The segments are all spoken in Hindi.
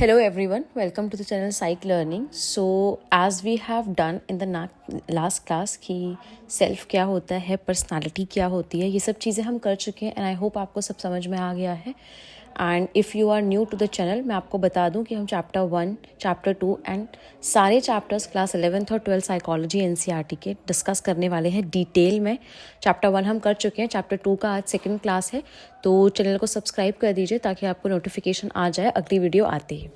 Hello everyone, welcome to the channel Psych Learning. So as we have done in the last class कि सेल्फ क्या होता है, पर्सनालिटी क्या होती है, ये सब चीज़ें हम कर चुके हैं एंड आई होप आपको सब समझ में आ गया है. And if you are new to the channel, मैं आपको बता दूं कि हम चैप्टर 1, चैप्टर 2 एंड सारे चैप्टर्स क्लास 11th और 12th साइकोलॉजी एनसीईआरटी के डिस्कस करने वाले हैं डिटेल में. चैप्टर 1 हम कर चुके हैं, चैप्टर 2 का आज सेकंड क्लास है, तो चैनल को सब्सक्राइब कर दीजिए ताकि आपको नोटिफिकेशन आ जाए अगली वीडियो आते ही.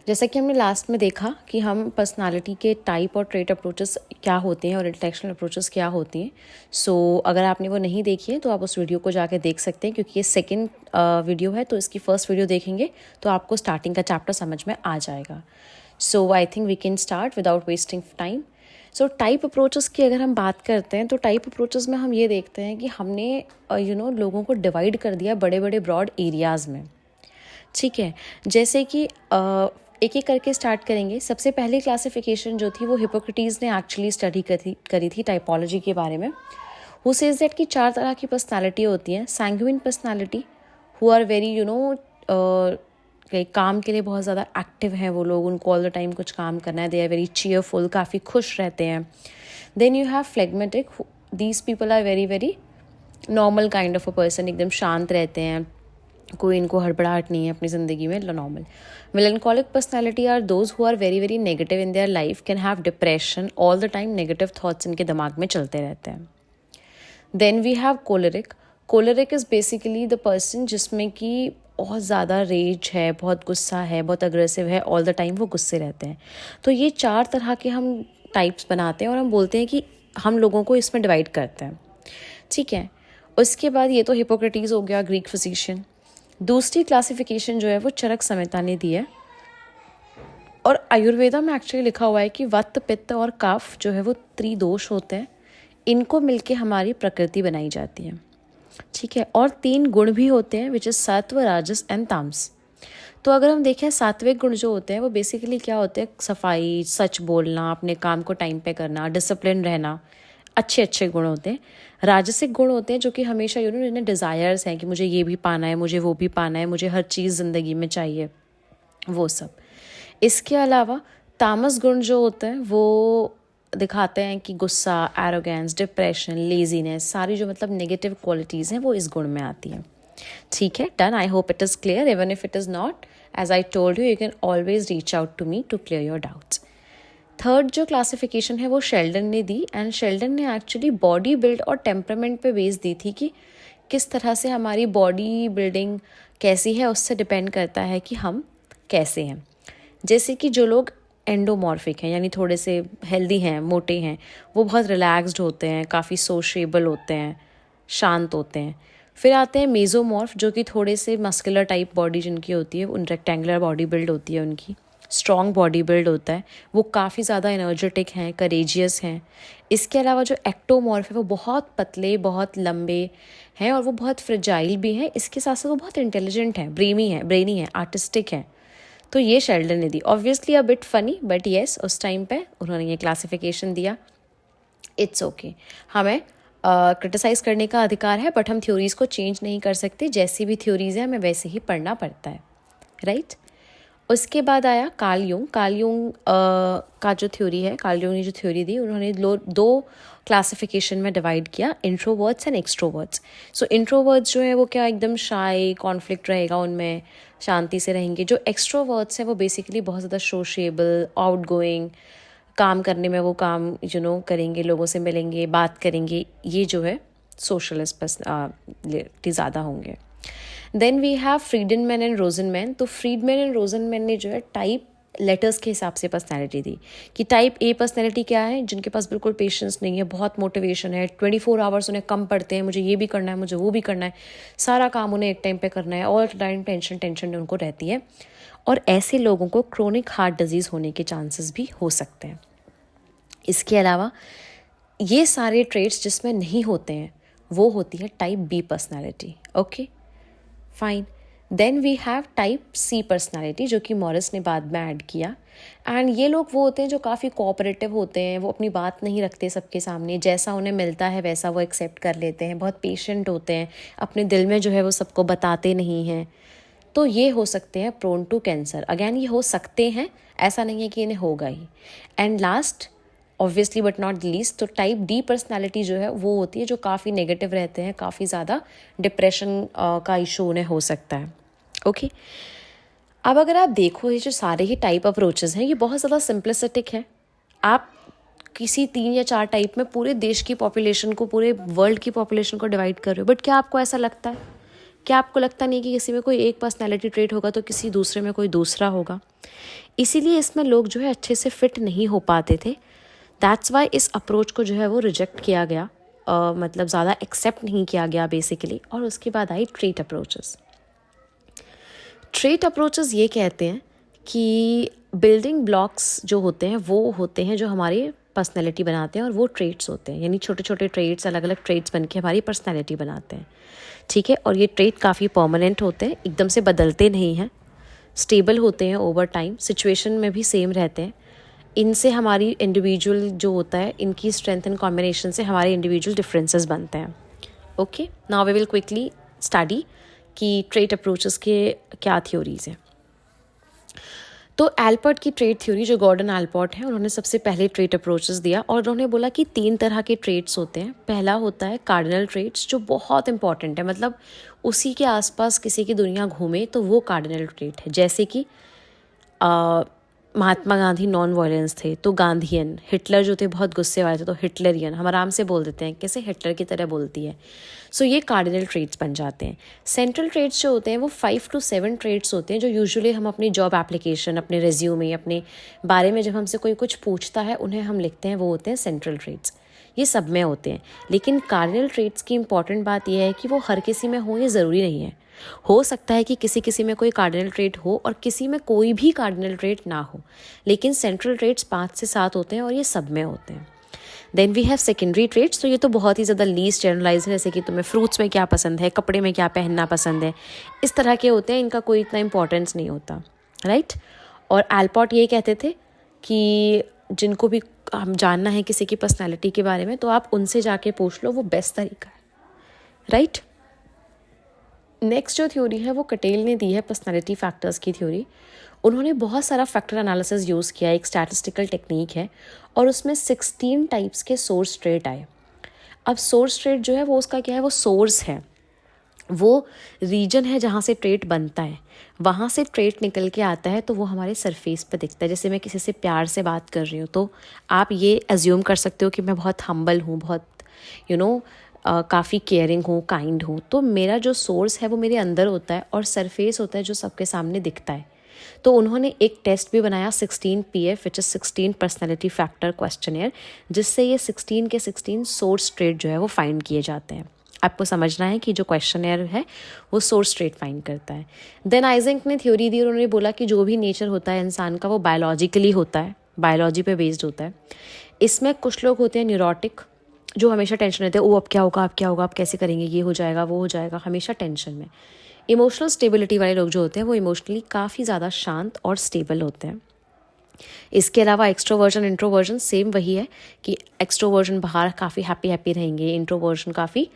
जैसा कि हमने लास्ट में देखा कि हम पर्सनालिटी के टाइप और ट्रेट अप्रोचेस क्या होते हैं और इंटेलेक्चुअल अप्रोचेस क्या होती हैं. सो अगर आपने वो नहीं देखी है तो आप उस वीडियो को जाके देख सकते हैं, क्योंकि ये सेकंड वीडियो है, तो इसकी फर्स्ट वीडियो देखेंगे तो आपको स्टार्टिंग का चैप्टर समझ में आ जाएगा. So I think we can start without wasting time. So type approaches की अगर हम बात करते हैं तो टाइप अप्रोचेस में हम ये देखते हैं कि हमने लोगों को डिवाइड कर दिया बड़े बड़े ब्रॉड एरियाज़ में. ठीक है, जैसे कि एक एक करके स्टार्ट करेंगे. सबसे पहली क्लासिफिकेशन जो थी वो हिपोक्रेटिस ने एक्चुअली स्टडी करी थी टाइपोलॉजी के बारे में. हु सेज दैट कि 4 तरह की पर्सनालिटी होती हैं. Sanguine personality, who are very काम के लिए बहुत ज़्यादा एक्टिव हैं वो लोग, उनको ऑल द टाइम कुछ काम करना है, दे आर वेरी चीयरफुल, काफ़ी खुश रहते हैं. Then you have phlegmatic, these people are very very normal kind of a person, एकदम शांत रहते हैं, कोई इनको हड़बड़ाहट नहीं है अपनी ज़िंदगी में, normal. Melancholic personality are those who are very very negative in their life, can have depression, all the time negative thoughts इनके दिमाग में चलते रहते हैं. Then we have choleric. Choleric is basically the person जिसमें कि बहुत ज़्यादा रेज है, बहुत गुस्सा है, बहुत अग्रेसिव है, ऑल द टाइम वो गुस्से रहते हैं. तो ये 4 तरह के हम टाइप्स बनाते हैं और हम बोलते हैं कि हम लोगों को इसमें डिवाइड करते हैं. ठीक है, उसके बाद ये तो हिपोक्रेटिस हो गया, ग्रीक फिजिशियन. दूसरी क्लासिफिकेशन जो है वो चरक संहिता ने दी है, और आयुर्वेदा में एक्चुअली लिखा हुआ है कि वत्त, पित्त और कफ जो है वो त्रिदोष होते हैं, इनको मिलके हमारी प्रकृति बनाई जाती है. ठीक है, और 3 गुण भी होते हैं, विच इज़ सत्व, राजस एंड तामस. तो अगर हम देखें सात्विक गुण जो होते हैं वो बेसिकली क्या होते हैं, सफाई, सच बोलना, अपने काम को टाइम पे करना, डिसिप्लिन रहना, अच्छे अच्छे गुण होते हैं. राजसिक गुण होते हैं जो कि हमेशा जिन्हें डिज़ायर्स हैं कि मुझे ये भी पाना है, मुझे वो भी पाना है, मुझे हर चीज़ ज़िंदगी में चाहिए, वो सब. इसके अलावा तामस गुण जो होते हैं वो दिखाते हैं कि गुस्सा, एरोगेंस, डिप्रेशन, लेजीनेस, सारी जो मतलब नेगेटिव क्वालिटीज़ हैं वो इस गुण में आती हैं. ठीक है, done. I hope it is clear. Even if it is not, as I told you can always reach out to me to clear your doubts. Third जो क्लासिफिकेशन है वो शेल्डन ने दी, एंड शेल्डन ने एक्चुअली बॉडी बिल्ड और टेम्परामेंट पे बेस दी थी कि किस तरह से हमारी बॉडी बिल्डिंग कैसी है, उससे डिपेंड करता है कि हम कैसे हैं. जैसे कि जो लोग एंडोमॉर्फिक हैं, यानी थोड़े से हेल्दी हैं, मोटे हैं, वो बहुत रिलैक्स्ड होते हैं, काफ़ी सोशेबल होते हैं, शांत होते हैं. फिर आते हैं मेजोमॉर्फ, जो कि थोड़े से मस्कुलर टाइप बॉडी जिनकी होती है, उन रेक्टेंगुलर बॉडी बिल्ड होती है, उनकी स्ट्रॉन्ग बॉडी बिल्ड होता है, वो काफ़ी ज़्यादा एनर्जेटिक हैं, करेजियस हैं. इसके अलावा जो एक्टोमॉर्फ है वो बहुत पतले, बहुत लंबे हैं और वो बहुत फ्रेजाइल भी हैं. इसके साथ साथ वो बहुत इंटेलिजेंट हैं, ब्रेनी है, आर्टिस्टिक हैं. तो ये शेल्डन ने दी. Obviously a bit funny, but yes उस टाइम पे उन्होंने ये क्लासिफिकेशन दिया. इट्स ओके, हमें क्रिटिसाइज़ करने का अधिकार है, बट हम थ्योरीज़ को चेंज नहीं कर सकते. जैसी भी थ्योरीज़ हैं हमें वैसे ही पढ़ना पड़ता है, राइट. उसके बाद आया कार्ल यूंग. कार्ल यूंग का जो थ्योरी है, कार्ल यूंग ने जो थ्योरी दी, उन्होंने 2 क्लासिफिकेशन में डिवाइड किया, introverts and extroverts. So introverts जो है वो क्या एकदम शाय, कॉन्फ्लिक्ट रहेगा उनमें, शांति से रहेंगे. जो एक्सट्रोवर्ट्स हैं वो बेसिकली बहुत ज़्यादा सोशेबल, आउटगोइंग, काम करने में वो काम करेंगे, लोगों से मिलेंगे, बात करेंगे, ये जो है सोशलिस्ट पर्सनैलिटी ज़्यादा होंगे. Then we have Friedman and Rosenman. तो फ्रीडमैन एंड रोजनमैन ने जो है टाइप लेटर्स के हिसाब से पर्सनैलिटी दी कि टाइप ए पर्सनैलिटी क्या है, जिनके पास बिल्कुल पेशेंस नहीं है, बहुत मोटिवेशन है, 24 आवर्स उन्हें कम पड़ते हैं, मुझे ये भी करना है, मुझे वो भी करना है, सारा काम उन्हें एक टाइम पे करना है, ऑल टाइम टेंशन उनको रहती है. और ऐसे लोगों को क्रोनिक हार्ट डिजीज़ होने के चांसेस भी हो सकते हैं. इसके अलावा ये सारे ट्रेट्स जिसमें नहीं होते हैं वो होती है type B personality. Okay, fine. Then we have type C personality, जो कि मॉरिस ने बाद में ऐड किया. एंड ये लोग वो होते हैं जो काफ़ी कोऑपरेटिव होते हैं, वो अपनी बात नहीं रखते सबके सामने, जैसा उन्हें मिलता है वैसा वो एक्सेप्ट कर लेते हैं, बहुत पेशेंट होते हैं, अपने दिल में जो है वो सबको बताते नहीं हैं. तो ये हो सकते हैं प्रोन टू कैंसर। अगेन ये हो सकते हैं, ऐसा नहीं है कि इन्हें होगा ही। And last obviously but not least, तो टाइप डी पर्सनालिटी जो है वो होती है जो काफ़ी नेगेटिव रहते हैं, काफ़ी ज़्यादा डिप्रेशन का इशू उन्हें हो सकता है। ओके, अब अगर आप देखो ये जो सारे ही टाइप अप्रोचेस हैं ये बहुत ज़्यादा सिंप्लिसिटिक है। आप किसी 3 या 4 टाइप में पूरे देश की पॉपुलेशन को, पूरे वर्ल्ड की पॉपुलेशन को डिवाइड कर रहे हो। बट क्या आपको ऐसा लगता है? क्या आपको लगता नहीं कि किसी में कोई एक पर्सनैलिटी ट्रेट होगा तो किसी दूसरे में कोई दूसरा होगा? इसीलिए इसमें लोग जो है अच्छे से फिट नहीं हो पाते थे। दैट्स वाई इस अप्रोच को जो है वो रिजेक्ट किया गया, मतलब ज़्यादा एक्सेप्ट नहीं किया गया बेसिकली। और उसके बाद आई ट्रेट अप्रोचेस। ट्रेट अप्रोचेस ये कहते हैं कि बिल्डिंग ब्लॉक्स जो होते हैं वो होते हैं जो हमारी पर्सनैलिटी बनाते हैं, और वो ट्रेट्स होते हैं, यानी छोटे छोटे ट्रेट्स, अलग अलग ट्रेट्स बन के हमारी पर्सनैलिटी बनाते हैं। ठीक है, और ये ट्रेट काफ़ी परमानेंट होते हैं, एकदम से बदलते नहीं हैं, स्टेबल होते हैं ओवर टाइम, सिचुएशन में भी सेम रहते हैं। इनसे हमारी इंडिविजुअल जो होता है, इनकी स्ट्रेंथ एंड कॉम्बिनेशन से हमारे इंडिविजुअल डिफरेंसेस बनते हैं। Okay, now we will quickly study कि ट्रेट अप्रोचेस के क्या थ्योरीज हैं। तो एल्पर्ट की ट्रेट थ्योरी, जो गॉर्डन एल्पर्ट है, उन्होंने सबसे पहले ट्रेट अप्रोचेस दिया और उन्होंने बोला कि 3 तरह के ट्रेट्स होते हैं। पहला होता है कार्डिनल ट्रेट्स, जो बहुत इंपॉर्टेंट है, मतलब उसी के आसपास किसी की दुनिया घूमे तो वो कार्डिनल ट्रेट है। जैसे कि महात्मा गांधी नॉन वायलेंस थे तो गांधीयन, हिटलर जो थे बहुत गुस्से वाले थे तो हिटलरियन, हम आराम से बोल देते हैं कैसे हिटलर की तरह बोलती है। सो ये कार्डिनल ट्रेट्स बन जाते हैं। सेंट्रल ट्रेट्स जो होते हैं वो 5 to 7 ट्रेट्स होते हैं, जो यूजुअली हम अपनी जॉब एप्लीकेशन, अपने रिज्यूमे, अपने बारे में जब हमसे कोई कुछ पूछता है उन्हें हम लिखते हैं, वो होते हैं सेंट्रल ट्रेट्स। ये सब में होते हैं। लेकिन कार्डिनल ट्रेट्स की इंपॉर्टेंट बात यह है कि वो हर किसी में हो, ये ज़रूरी नहीं है। हो सकता है कि किसी किसी में कोई कार्डिनल ट्रेट हो और किसी में कोई भी कार्डिनल ट्रेट ना हो, लेकिन सेंट्रल ट्रेट्स 5 से 7 होते हैं और ये सब में होते हैं। Then we have secondary traits, तो ये तो बहुत ही ज़्यादा लीस्ट जनरलाइज है, जैसे कि तुम्हें फ्रूट्स में क्या पसंद है, कपड़े में क्या पहनना पसंद है, इस तरह के होते हैं, इनका कोई इतना इंपॉर्टेंस नहीं होता, राइट। और एल्पर्ट ये कहते थे कि जिनको भी हम जानना है किसी की पर्सनैलिटी के बारे में तो आप उनसे जाके पूछ लो, वो बेस्ट तरीका है, राइट। नेक्स्ट जो थ्योरी है वो कटेल ने दी है, पर्सनालिटी फैक्टर्स की थ्योरी। उन्होंने बहुत सारा फैक्टर एनालिसिस यूज़ किया, एक स्टैटिस्टिकल टेक्निक है, और उसमें 16 टाइप्स के सोर्स ट्रेट आए। अब सोर्स ट्रेट जो है वो उसका क्या है, वो सोर्स है, वो रीजन है जहाँ से ट्रेट बनता है, वहाँ से ट्रेट निकल के आता है तो वो हमारे सरफेस पे दिखता है। जैसे मैं किसी से प्यार से बात कर रही हूँ तो आप ये एज्यूम कर सकते हो कि मैं बहुत हम्बल हूँ, बहुत काफ़ी केयरिंग हूँ, काइंड हूँ, तो मेरा जो सोर्स है वो मेरे अंदर होता है और सरफेस होता है जो सबके सामने दिखता है। तो उन्होंने एक टेस्ट भी बनाया 16 PF which is 16 personality factor questionnaire, जिससे ये 16 के 16 सोर्स ट्रेट जो है वो फाइंड किए जाते हैं। आपको समझना है कि जो क्वेश्चनियर है वो सोर्स ट्रेट फाइंड करता है। देन आइजेंक ने थ्योरी दी और उन्होंने बोला कि जो भी नेचर होता है इंसान का वो बायोलॉजिकली होता है, बायोलॉजी पे बेस्ड होता है। इसमें कुछ लोग होते हैं न्यूरोटिक, जो हमेशा टेंशन रहते हैं, ओ अब क्या होगा, अब क्या होगा, अब कैसे करेंगे, ये हो जाएगा, वो हो जाएगा, हमेशा टेंशन में। इमोशनल स्टेबिलिटी वाले लोग जो होते हैं वो इमोशनली काफ़ी ज़्यादा शांत और स्टेबल होते हैं। इसके अलावा एक्सट्रोवर्जन इंट्रोवर्जन सेम वही है कि एक्सट्रोवर्जन बाहर काफ़ी हैप्पी रहेंगे, इंट्रोवर्जन काफ़ी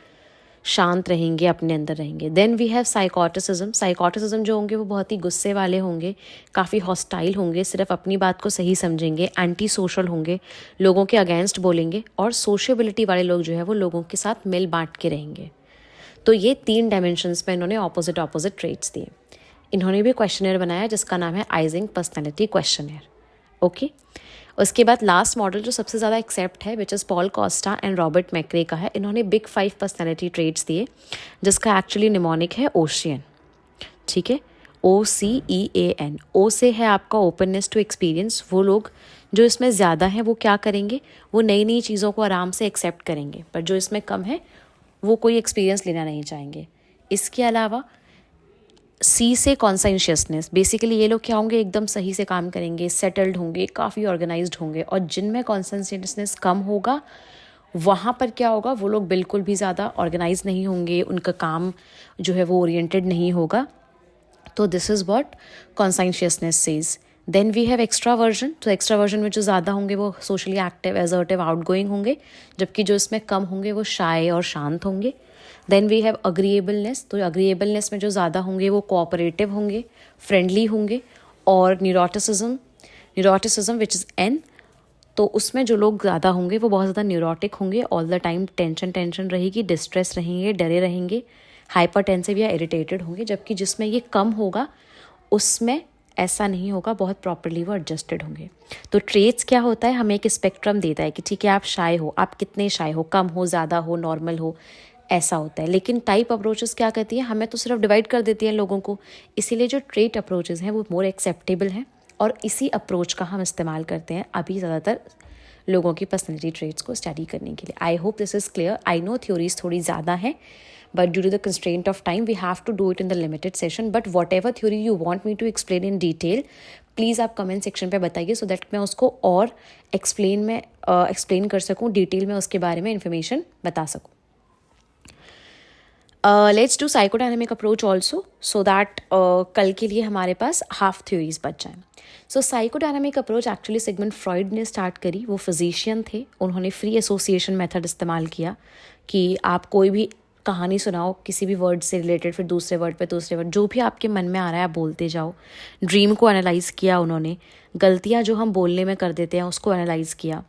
शांत रहेंगे, अपने अंदर रहेंगे। Then we have psychoticism. Psychoticism जो होंगे वो बहुत ही गुस्से वाले होंगे, काफ़ी हॉस्टाइल होंगे, सिर्फ अपनी बात को सही समझेंगे, एंटी सोशल होंगे, लोगों के अगेंस्ट बोलेंगे, और सोशेबिलिटी वाले लोग जो है वो लोगों के साथ मिल बांट के रहेंगे। तो ये 3 डायमेंशंस में इन्होंने ऑपोजिट ट्रेट्स दिए। इन्होंने भी क्वेश्चनर बनाया जिसका नाम है आइजेंक पर्सनैलिटी क्वेश्चनर। ओके, उसके बाद लास्ट मॉडल जो सबसे ज़्यादा एक्सेप्ट है which is Paul Costa and Robert McCrae का है। इन्होंने बिग 5 पर्सनैलिटी ट्रेट्स दिए जिसका एक्चुअली निमोनिक है ओशियन, ठीक है, OCEAN। ओ से है आपका ओपननेस टू एक्सपीरियंस, वो लोग जो इसमें ज़्यादा हैं वो क्या करेंगे, वो नई नई चीज़ों को आराम से एक्सेप्ट करेंगे, पर जो इसमें कम है वो कोई एक्सपीरियंस लेना नहीं चाहेंगे। इसके अलावा C से कॉन्साइंशियसनेस, बेसिकली ये लोग क्या होंगे, एकदम सही से काम करेंगे, सेटल्ड होंगे, काफ़ी ऑर्गेनाइज्ड होंगे, और जिनमें कॉन्साइंशियसनेस कम होगा वहाँ पर क्या होगा, वो लोग बिल्कुल भी ज़्यादा ऑर्गेनाइज नहीं होंगे, उनका काम जो है वो ओरिएंटेड नहीं होगा। तो this is what conscientiousness says. Then we have extraversion. तो एक्स्ट्रावर्जन में जो ज़्यादा होंगे वो सोशली एक्टिव, एजर्टिव, आउटगोइंग होंगे, जबकि जो इसमें कम होंगे वो शाय और शांत होंगे। देन वी हैव अग्रीएबलनेस, तो अग्रीएबलनेस में जो ज़्यादा होंगे वो कोऑपरेटिव होंगे, फ्रेंडली होंगे। और न्यूरोटिसिज्म विच इज़ एन, तो उसमें जो लोग ज़्यादा होंगे वो बहुत ज़्यादा न्यूरोटिक होंगे, ऑल द टाइम टेंशन रहेगी, डिस्ट्रेस रहेंगे, डरे रहेंगे, हाइपरटेंसिव या इरिटेटेड होंगे। जबकि जिसमें ये कम होगा उसमें ऐसा नहीं होगा, बहुत प्रॉपरली वो एडजस्टेड होंगे। तो ट्रेट्स क्या होता है, हमें एक स्पेक्ट्रम देता है कि ठीक है आप शाय हो, आप कितने शाय हो, कम हो, ज़्यादा हो, नॉर्मल हो, ऐसा होता है। लेकिन टाइप अप्रोचेस क्या कहती है, हमें तो सिर्फ डिवाइड कर देती है लोगों को। इसीलिए जो ट्रेट अप्रोचेस हैं वो मोर एक्सेप्टेबल हैं, और इसी अप्रोच का हम इस्तेमाल करते हैं अभी ज़्यादातर लोगों की पर्सनैलिटी ट्रेट्स को स्टडी करने के लिए। I hope this is clear. I know theories थोड़ी ज़्यादा हैं, but due to the constraint of time we have to do it in the limited session, but whatever theory you want me to explain in detail please आप कमेंट सेक्शन पे बताइए, सो दैट मैं उसको और एक्सप्लेन कर सकूँ, डिटेल में उसके बारे में इन्फॉर्मेशन बता सकूँ। Let's do psychodynamic approach also, so that कल के लिए हमारे पास हाफ थ्योरीज बच जाएँ। So psychodynamic approach actually Sigmund Freud ने स्टार्ट करी। वो फिजिशियन थे, उन्होंने फ्री एसोसिएशन मेथड इस्तेमाल किया कि आप कोई भी कहानी सुनाओ किसी भी वर्ड से रिलेटेड, फिर दूसरे वर्ड जो भी आपके मन में आ रहा है आप बोलते जाओ। ड्रीम को एनालाइज किया उन्होंने, गलतियाँ जो हम बोलने में कर देते हैं उसको एनालाइज किया।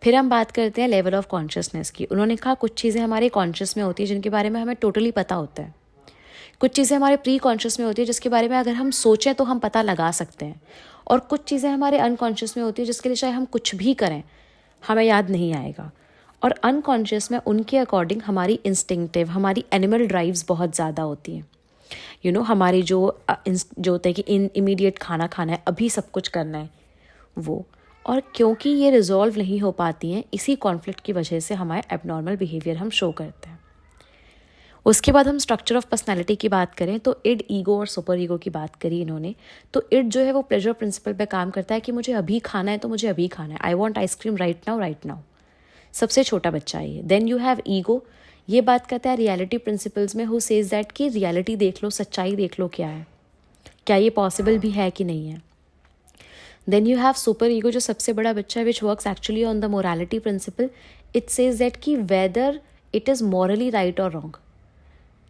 फिर हम बात करते हैं लेवल ऑफ कॉन्शियसनेस की। उन्होंने कहा कुछ चीज़ें हमारे कॉन्शियस में होती है जिनके बारे में हमें टोटली पता होता है, कुछ चीज़ें हमारे प्री कॉन्शियस में होती है जिसके बारे में अगर हम सोचें तो हम पता लगा सकते हैं, और कुछ चीज़ें हमारे अनकॉन्शियस में होती है जिसके लिए चाहे हम कुछ भी करें हमें याद नहीं आएगा। और अनकॉन्शियस में उनके अकॉर्डिंग हमारी इंस्टिंक्टिव, हमारी एनिमल ड्राइव्स बहुत ज़्यादा होती हैं। हमारी जो होता है कि इमीडिएट खाना खाना है, अभी सब कुछ करना है वो। और क्योंकि ये रिजॉल्व नहीं हो पाती हैं, इसी कॉन्फ्लिक्ट की वजह से हमारे एबनॉर्मल बिहेवियर हम शो करते हैं। उसके बाद हम स्ट्रक्चर ऑफ पर्सनालिटी की बात करें तो इड, ईगो और सुपर ईगो की बात करी इन्होंने। तो इड जो है वो प्लेजर प्रिंसिपल पे काम करता है कि मुझे अभी खाना है तो मुझे अभी खाना है, I want ice cream right now. सबसे छोटा बच्चा है ये। देन यू हैव ईगो, ये बात करता है रियलिटी प्रिंसिपल्स में, हु सेज दैट कि रियलिटी देख लो, सच्चाई देख लो, क्या है, क्या ये पॉसिबल भी है कि नहीं है। Then you have super ego, जो सबसे बड़ा बच्चा है, which works actually on the morality principle. It says that कि whether it is morally right और रॉन्ग,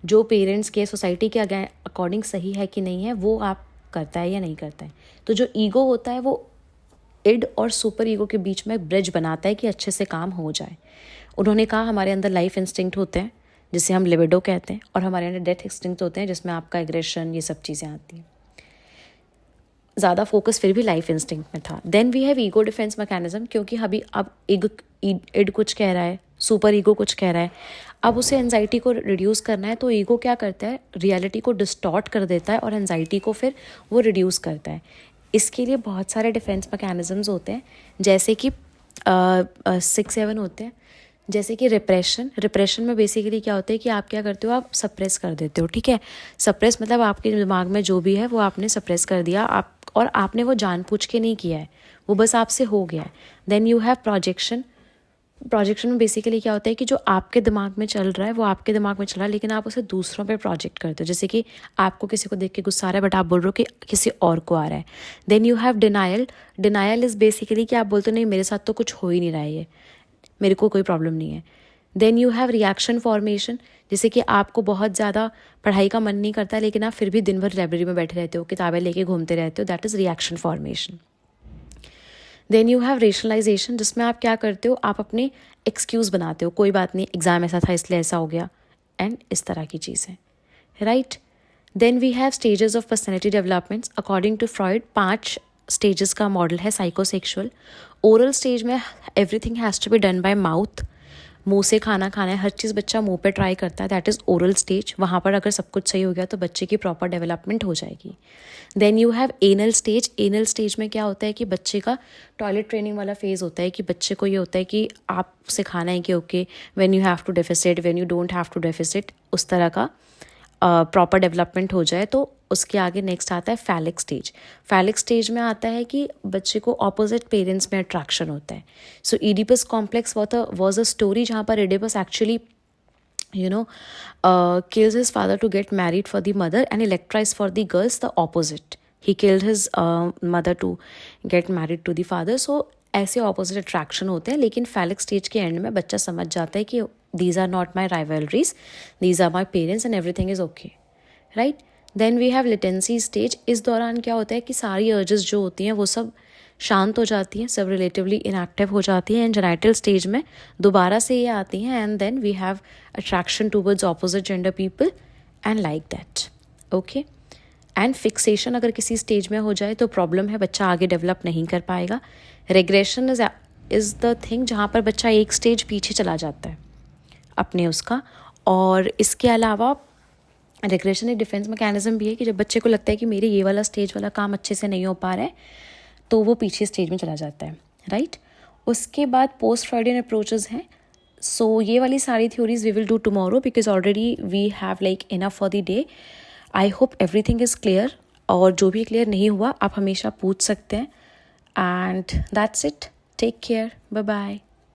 जो पेरेंट्स के, सोसाइटी के अकॉर्डिंग सही है कि नहीं है वो आप करता है या नहीं करता है। तो जो ईगो होता है वो इड और सुपर ईगो के बीच में एक ब्रिज बनाता है कि अच्छे से काम हो जाए। उन्होंने कहा हमारे अंदर लाइफ इंस्टिंक्ट होते हैं जिसे हम लिबिडो कहते हैं, और हमारे अंदर डेथ इंस्टिंक्ट होते हैं जिसमें आपका एग्रेशन, ये सब चीज़ें आती हैं। ज़्यादा फोकस फिर भी लाइफ इंस्टिंक्ट में था। Then we have ego defence mechanism, क्योंकि अभी अब इड कुछ कह रहा है, सुपर ईगो कुछ कह रहा है, अब उसे एंजाइटी को रिड्यूस करना है, तो ईगो क्या करता है, रियलिटी को डिस्टॉर्ट कर देता है और एंजाइटी को फिर वो रिड्यूस करता है। इसके लिए बहुत सारे डिफेंस मैकेनिज्म्स होते हैं, जैसे कि 6-7 होते हैं। जैसे कि रिप्रेशन में बेसिकली क्या होता है कि आप क्या करते हो, आप सप्रेस कर देते हो, ठीक है। सप्रेस मतलब आपके दिमाग में जो भी है वो आपने सप्रेस कर दिया, और आपने वो जानबूझ के नहीं किया है, वो बस आपसे हो गया है। देन यू हैव प्रोजेक्शन में बेसिकली क्या होता है कि जो आपके दिमाग में चल रहा है वो आपके दिमाग में चल रहा है, लेकिन आप उसे दूसरों पे प्रोजेक्ट करते हो। जैसे कि आपको किसी को देख के गुस्सा आ रहा है बट आप बोल रहे हो कि किसी और को आ रहा है। Then you have denial is basically कि आप बोलते हो नहीं मेरे साथ तो कुछ हो ही नहीं रहा है, ये मेरे को कोई प्रॉब्लम नहीं है। Then you have reaction formation, जैसे कि आपको बहुत ज़्यादा पढ़ाई का मन नहीं करता लेकिन आप फिर भी दिन भर लाइब्रेरी में बैठे रहते हो, किताबें लेके घूमते रहते हो, that is reaction formation. Then you have rationalisation, जिसमें आप क्या करते हो, आप अपने एक्सक्यूज़ बनाते हो, कोई बात नहीं एग्ज़ाम ऐसा था इसलिए ऐसा हो गया, एंड इस तरह की चीज़ें, right. Then we have stages of personality developments. According to Freud 5 stages का मॉडल है साइकोसेक्सुअल। ओरल स्टेज में everything has to be done by mouth, मुंह से खाना खाना है, हर चीज़ बच्चा मुंह पे ट्राई करता है, दैट इज़ ओरल स्टेज। वहाँ पर अगर सब कुछ सही हो गया तो बच्चे की प्रॉपर डेवलपमेंट हो जाएगी। Then you have anal stage में क्या होता है कि बच्चे का टॉयलेट ट्रेनिंग वाला फेज़ होता है, कि बच्चे को ये होता है कि आप सिखाना है कि okay when you have to defecate, when you don't have to defecate, उस तरह का प्रॉपर डेवलपमेंट हो जाए। तो उसके आगे नेक्स्ट आता है फैलिक स्टेज में आता है कि बच्चे को ऑपोजिट पेरेंट्स में अट्रैक्शन होता है। So Oedipus complex was a story जहाँ पर Oedipus actually kills his father to get married for the mother and electrized for the girls the opposite. He killed his mother to get married to the father. So ऐसे ऑपोजिट अट्रैक्शन होते हैं, लेकिन फैलिक स्टेज के एंड में बच्चा समझ जाता है कि these are not my rivalries, these are my parents and everything is okay, right? Then we have latency stage. इस दौरान क्या होता है कि सारी urges जो होती हैं वो सब शांत हो जाती हैं, सब रिलेटिवली इनएक्टिव हो जाती हैं, एंड जेनाइटल स्टेज में दोबारा से ये आती हैं, and then we have attraction towards opposite gender people and like that, okay. And fixation अगर किसी स्टेज में हो जाए तो प्रॉब्लम है, बच्चा आगे डेवलप नहीं कर पाएगा। रेग्रेशन इज़ द थिंग जहाँ पर बच्चा एक स्टेज पीछे चला जाता है अपने उसका। और इसके अलावा रेग्रेशन एक डिफेंस मैकेनिज्म भी है कि जब बच्चे को लगता है कि मेरे ये वाला स्टेज वाला काम अच्छे से नहीं हो पा रहा है तो वो पीछे स्टेज में चला जाता है, राइट। उसके बाद पोस्ट फ्रॉइडियन अप्रोचेस हैं। सो ये वाली सारी theories we will do tomorrow because already we have like enough for the day. I hope everything is clear, और जो भी क्लियर नहीं हुआ आप हमेशा पूछ सकते हैं। And that's it, take care, bye bye.